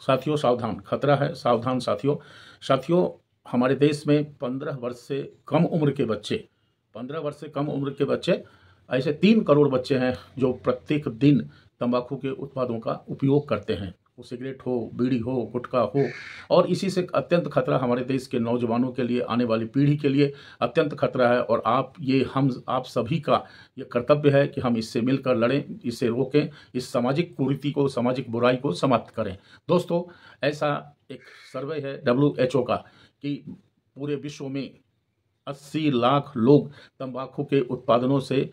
साथियों सावधान, खतरा है, सावधान साथियों। साथियों, हमारे देश में 15 वर्ष से कम उम्र के बच्चे 15 वर्ष से कम उम्र के बच्चे, ऐसे 3 करोड़ बच्चे हैं जो प्रत्येक दिन तंबाकू के उत्पादों का उपयोग करते हैं। वो सिगरेट हो, बीड़ी हो, गुटखा हो। और इसी से अत्यंत खतरा हमारे देश के नौजवानों के लिए, आने वाली पीढ़ी के लिए अत्यंत खतरा है। और आप सभी का ये कर्तव्य है कि हम इससे मिलकर लड़ें, इसे रोकें, इस सामाजिक कुरीति को, सामाजिक बुराई को समाप्त करें। दोस्तों, ऐसा एक सर्वे है WHO का कि पूरे विश्व में 80 लाख लोग तंबाकू के उत्पादनों से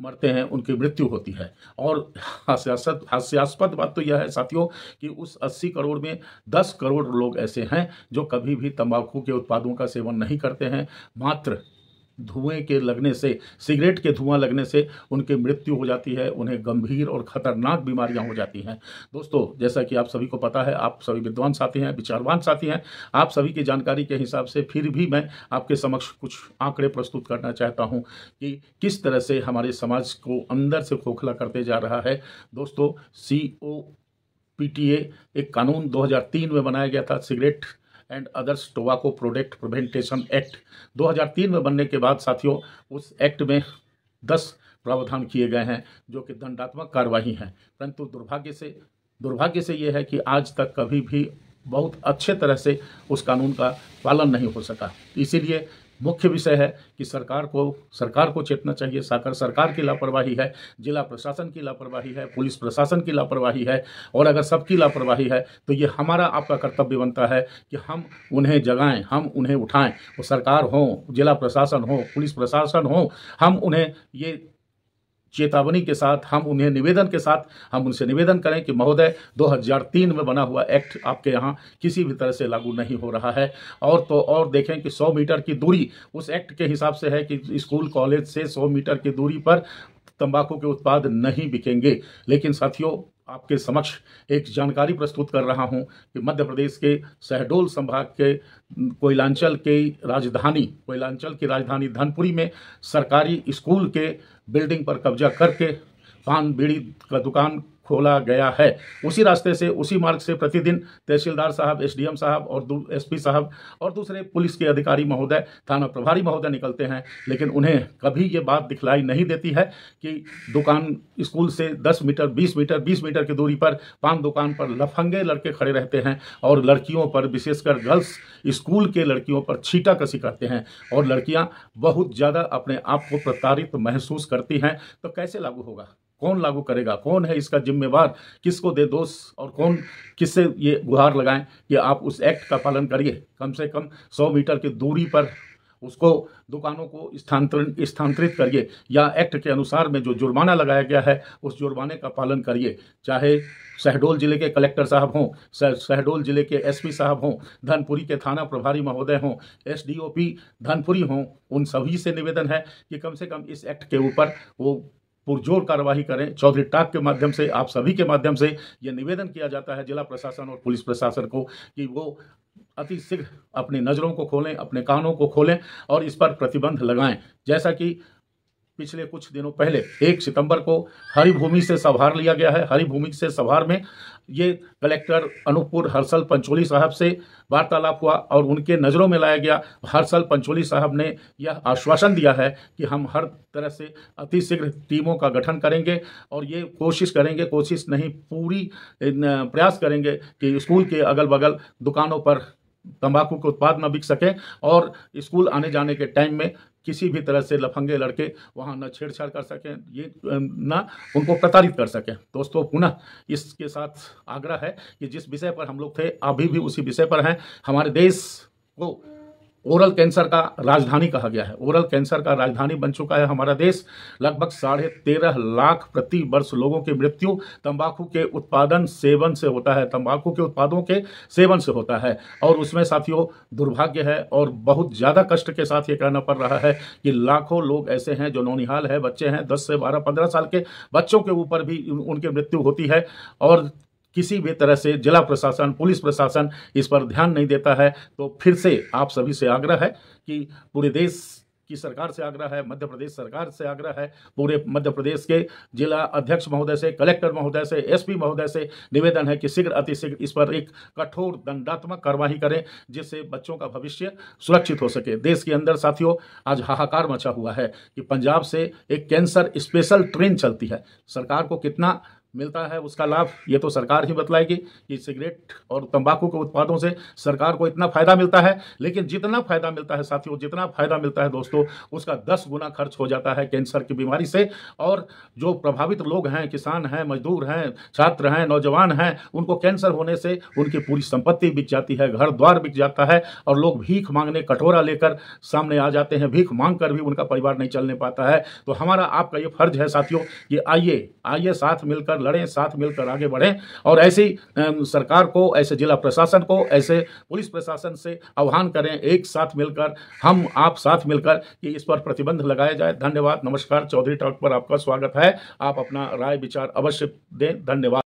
मरते हैं, उनकी मृत्यु होती है। और हास्यास्पद बात तो यह है साथियों कि उस 80 करोड़ में 10 करोड़ लोग ऐसे हैं जो कभी भी तंबाकू के उत्पादों का सेवन नहीं करते हैं। मात्र धुएं के लगने से, सिगरेट के धुआं लगने से उनकी मृत्यु हो जाती है, उन्हें गंभीर और खतरनाक बीमारियां हो जाती हैं। दोस्तों, जैसा कि आप सभी को पता है, आप सभी विद्वान साथी हैं, विचारवान साथी हैं, आप सभी की जानकारी के हिसाब से फिर भी मैं आपके समक्ष कुछ आंकड़े प्रस्तुत करना चाहता हूं कि किस तरह से हमारे समाज को अंदर से खोखला करते जा रहा है। दोस्तों, COPTA एक कानून 2003 में बनाया गया था, cigarette and others tobacco product prevention act. 2003 में बनने के बाद साथियों, उस एक्ट में 10 प्रावधान किए गए हैं जो कि दंडात्मक कार्यवाही हैं। परंतु दुर्भाग्य से ये है कि आज तक कभी भी बहुत अच्छे तरह से उस कानून का पालन नहीं हो सका। इसीलिए मुख्य विषय है कि सरकार को चेतना चाहिए। सरकार की लापरवाही है, जिला प्रशासन की लापरवाही है, पुलिस प्रशासन की लापरवाही है। और अगर सबकी लापरवाही है तो ये हमारा आपका कर्तव्य बनता है कि हम उन्हें जगाएं, हम उन्हें उठाएं। वो सरकार हो, जिला प्रशासन हो, पुलिस प्रशासन हो, हम उन्हें ये चेतावनी के साथ, हम उन्हें निवेदन के साथ हम उनसे निवेदन करें कि महोदय, 2003 में बना हुआ एक्ट आपके यहाँ किसी भी तरह से लागू नहीं हो रहा है। और देखें कि 100 मीटर की दूरी उस एक्ट के हिसाब से है कि स्कूल कॉलेज से 100 मीटर की दूरी पर तंबाकू के उत्पाद नहीं बिकेंगे। लेकिन साथियों, आपके समक्ष एक जानकारी प्रस्तुत कर रहा हूं कि मध्य प्रदेश के शहडोल संभाग के कोयलांचल की राजधानी धनपुरी में सरकारी स्कूल के बिल्डिंग पर कब्जा करके पान बीड़ी का दुकान खोला गया है। उसी रास्ते से, उसी मार्ग से प्रतिदिन तहसीलदार साहब, SDM साहब और SP साहब और दूसरे पुलिस के अधिकारी महोदय, थाना प्रभारी महोदय निकलते हैं। लेकिन उन्हें कभी ये बात दिखलाई नहीं देती है कि दुकान स्कूल से 10 मीटर, 20 मीटर की दूरी पर पान दुकान पर लफंगे लड़के खड़े रहते हैं और लड़कियों पर, विशेषकर गर्ल्स स्कूल के लड़कियों पर छींटाकशी करते हैं। और लड़कियां बहुत ज़्यादा अपने आप को प्रताड़ित महसूस करती हैं। तो कैसे लागू होगा? कौन लागू करेगा? कौन है इसका जिम्मेवार? किसको दे दोष? और कौन किससे ये गुहार लगाएं कि आप उस एक्ट का पालन करिए? कम से कम 100 मीटर की दूरी पर उसको, दुकानों को स्थानांतरित करिए, या एक्ट के अनुसार में जो जुर्माना लगाया गया है उस जुर्माने का पालन करिए। चाहे शहडोल जिले के कलेक्टर साहब हों, शहडोल जिले के SP साहब हों, धनपुरी के थाना प्रभारी महोदय हों, SDOP धनपुरी हों, उन सभी से निवेदन है कि कम से कम इस एक्ट के ऊपर वो पुरजोर कार्रवाई करें। चौधरी टाक के माध्यम से, आप सभी के माध्यम से ये निवेदन किया जाता है जिला प्रशासन और पुलिस प्रशासन को कि वो अति शीघ्र अपनी नज़रों को खोलें, अपने कानों को खोलें और इस पर प्रतिबंध लगाएं। जैसा कि पिछले कुछ दिनों पहले 1 सितंबर को हरिभूमि से सभार लिया गया है। हरिभूमि से सभार में ये कलेक्टर अनूपपुर हर्षल पंचोली साहब से वार्तालाप हुआ और उनके नज़रों में लाया गया। हर्षल पंचोली साहब ने यह आश्वासन दिया है कि हम हर तरह से अतिशीघ्र टीमों का गठन करेंगे और ये कोशिश नहीं, पूरी प्रयास करेंगे कि स्कूल के अगल बगल दुकानों पर तंबाकू के उत्पाद न बिक सकें और स्कूल आने जाने के टाइम में किसी भी तरह से लफंगे लड़के वहाँ न छेड़छाड़ कर सकें, ये ना उनको प्रताड़ित कर सकें। दोस्तों, पुनः इसके साथ आग्रह है कि जिस विषय पर हम लोग थे, अभी भी उसी विषय पर हैं। हमारे देश को ओरल कैंसर का राजधानी कहा गया है। ओरल कैंसर का राजधानी बन चुका है हमारा देश। लगभग 13.5 लाख प्रति वर्ष लोगों की मृत्यु तंबाकू के सेवन से होता है, तंबाकू के उत्पादों के सेवन से होता है। और उसमें साथियों दुर्भाग्य है और बहुत ज़्यादा कष्ट के साथ ये कहना पड़ रहा है कि लाखों लोग ऐसे हैं जो नौनिहाल है, बच्चे हैं, 10 से 12, 15 साल के बच्चों के ऊपर भी उनकी मृत्यु होती है। और किसी भी तरह से जिला प्रशासन, पुलिस प्रशासन इस पर ध्यान नहीं देता है। तो फिर से आप सभी से आग्रह है कि पूरे देश की सरकार से आग्रह है, मध्य प्रदेश सरकार से आग्रह है, पूरे मध्य प्रदेश के जिला अध्यक्ष महोदय से, कलेक्टर महोदय से, एसपी महोदय से निवेदन है कि शीघ्र अतिशीघ्र इस पर एक कठोर दंडात्मक कार्रवाई करें, जिससे बच्चों का भविष्य सुरक्षित हो सके। देश के अंदर साथियों आज हाहाकार मचा हुआ है कि पंजाब से एक कैंसर स्पेशल ट्रेन चलती है। सरकार को कितना मिलता है उसका लाभ ये तो सरकार ही बतलाएगी कि सिगरेट और तंबाकू के उत्पादों से सरकार को इतना फायदा मिलता है, लेकिन जितना फायदा मिलता है साथियों, जितना फायदा मिलता है दोस्तों, उसका 10 गुना खर्च हो जाता है कैंसर की बीमारी से। और जो प्रभावित लोग हैं, किसान हैं, मजदूर हैं, छात्र हैं, नौजवान हैं, उनको कैंसर होने से उनकी पूरी संपत्ति बिक जाती है, घर द्वार बिक जाता है और लोग भीख मांगने कटोरा लेकर सामने आ जाते हैं। भीख मांग कर भी उनका परिवार नहीं चलने पाता है। तो हमारा आपका ये फर्ज है साथियों कि आइए साथ मिलकर लड़ें, साथ मिलकर आगे बढ़ें और ऐसी सरकार को, ऐसे जिला प्रशासन को, ऐसे पुलिस प्रशासन से आह्वान करें, एक साथ मिलकर हम आप साथ मिलकर कि इस पर प्रतिबंध लगाया जाए। धन्यवाद, नमस्कार। चौधरी टॉक पर आपका स्वागत है। आप अपना राय विचार अवश्य दें। धन्यवाद।